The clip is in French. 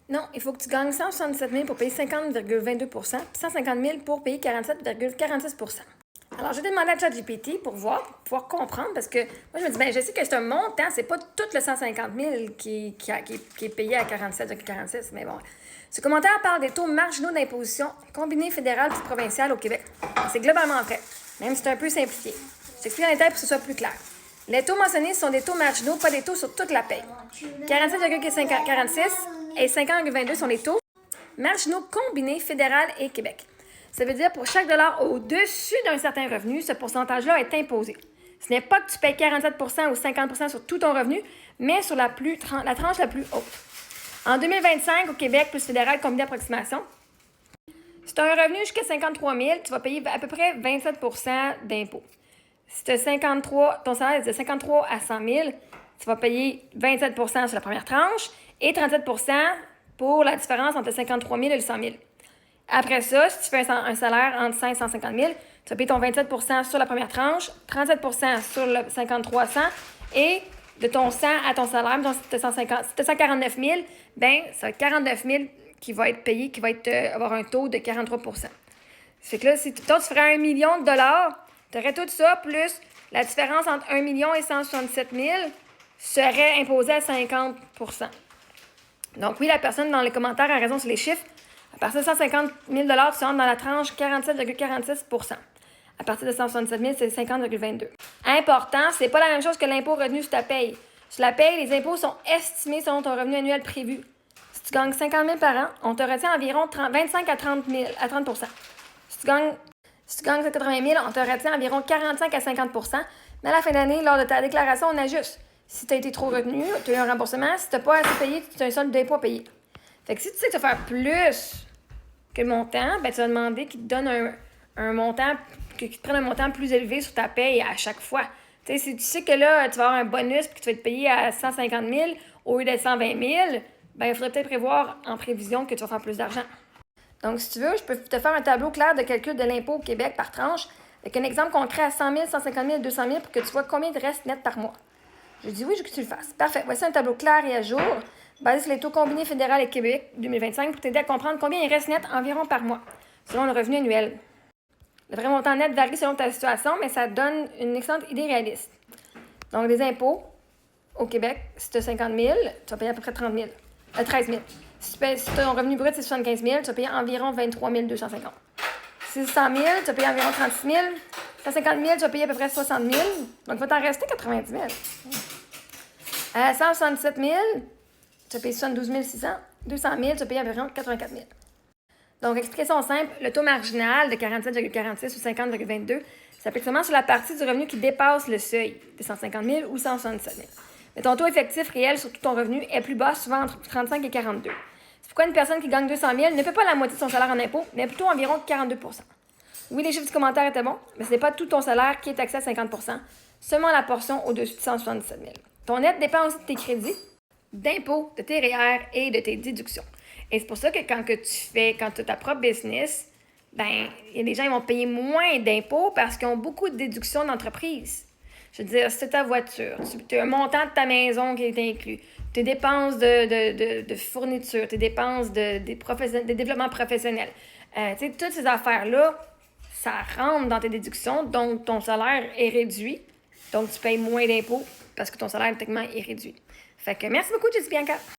Non, il faut que tu gagnes 177 000 pour payer 50,22 puis 150 000 pour payer 47,46 Alors, je vais demander à ChatGPT pour voir, pour pouvoir comprendre, parce que moi, je me dis, ben, je sais que c'est un montant, c'est pas tout le 150 000 qui est payé à 47,46, mais bon. Ce commentaire parle des taux marginaux d'imposition combinés fédéral et provincial au Québec. C'est globalement vrai, même si c'est un peu simplifié. Je t'explique en détail pour que ce soit plus clair. Les taux mentionnés sont des taux marginaux, pas des taux sur toute la paye. 47,46 et 50,22 sont les taux marginaux combinés fédéral et Québec. Ça veut dire pour chaque dollar au-dessus d'un certain revenu, ce pourcentage-là est imposé. Ce n'est pas que tu payes 47 ou 50 sur tout ton revenu, mais sur la tranche la plus haute. En 2025, au Québec, plus fédéral, combiné d'approximation, si tu as un revenu jusqu'à 53 000, tu vas payer à peu près 27 d'impôts. Si tu as ton salaire est de 53 à 100 000, tu vas payer 27 sur la première tranche et 37 pour la différence entre le 53 000 et le 100 000. Après ça, si tu fais un salaire entre 100 et 150 000, tu vas payer ton 27 sur la première tranche, 37 sur le 53 à 100 et de ton 100 à ton salaire, si tu as 149 000, bien, ça va être 49 000 qui va être payé, qui va avoir un taux de 43 C'est que là, si toi, tu ferais 1 million de dollars, tu aurais tout ça, plus la différence entre 1 million et 167 000 serait imposée à 50 Donc oui, la personne dans les commentaires a raison sur les chiffres. À partir de 150 000 tu rentres dans la tranche 47,46 À partir de 167 000 c'est 50,22 Important, c'est pas la même chose que l'impôt revenu sur ta paye. Sur la paye, les impôts sont estimés selon ton revenu annuel prévu. Si tu gagnes 50 000 par an, on te retient environ 25 à 30 Si tu gagnes 80 000, on te retient environ 45 à 50 mais à la fin d'année, lors de ta déclaration, on ajuste. Si tu as été trop retenu, tu as eu un remboursement. Si tu n'as pas assez payé, tu as un solde d'impôt à payer. Fait que si tu sais que tu vas faire plus que le montant, ben tu vas demander qu'il te donne un montant, qu'il te prenne un montant plus élevé sur ta paye à chaque fois. Tu sais, si tu sais que là, tu vas avoir un bonus et que tu vas être payé à 150 000 au lieu de 120 000, ben il faudrait peut-être prévoir en prévision que tu vas faire plus d'argent. Donc, si tu veux, je peux te faire un tableau clair de calcul de l'impôt au Québec par tranche, avec un exemple concret à 100 000, 150 000, 200 000 pour que tu vois combien de reste net par mois. Je dis oui, je veux que tu le fasses. Parfait. Voici un tableau clair et à jour, basé sur les taux combinés fédéral et Québec 2025 pour t'aider à comprendre combien il reste net environ par mois, selon le revenu annuel. Le vrai montant net varie selon ta situation, mais ça donne une excellente idée réaliste. Donc, les impôts au Québec, si tu as 50 000, tu vas payer à peu près 13 000. Si ton revenu brut, c'est 75 000, tu vas payer environ 23 250. Si c'est 100 000, tu vas payer environ 36 000. 150 000, tu vas payer à peu près 60 000. Donc, il va t'en rester 90 000. À 167 000, tu vas payer 72 600. 200 000, tu vas payer environ 84 000. Donc, explication simple, le taux marginal de 47,46 ou 50,22 s'applique seulement sur la partie du revenu qui dépasse le seuil de 150 000 ou 177 000. Mais ton taux effectif réel sur tout ton revenu est plus bas, souvent entre 35 et 42. C'est pourquoi une personne qui gagne 200 000 ne paie pas la moitié de son salaire en impôt, mais plutôt environ 42 Oui, les chiffres du commentaire étaient bons, mais ce n'est pas tout ton salaire qui est taxé à 50 seulement la portion au-dessus de 177 000. Ton net dépend aussi de tes crédits, d'impôts, de tes REER et de tes déductions. Et c'est pour ça que quand tu as ta propre business, ben, il y a des gens qui vont payer moins d'impôts parce qu'ils ont beaucoup de déductions d'entreprise. Je veux dire, si c'est ta voiture, tu as un montant de ta maison qui est inclus, tes dépenses de fourniture, tes dépenses de développement professionnel. Toutes ces affaires-là, ça rentre dans tes déductions, donc ton salaire est réduit. Donc, tu payes moins d'impôts parce que ton salaire, techniquement, est réduit. Fait que merci beaucoup, Jessie Bianca.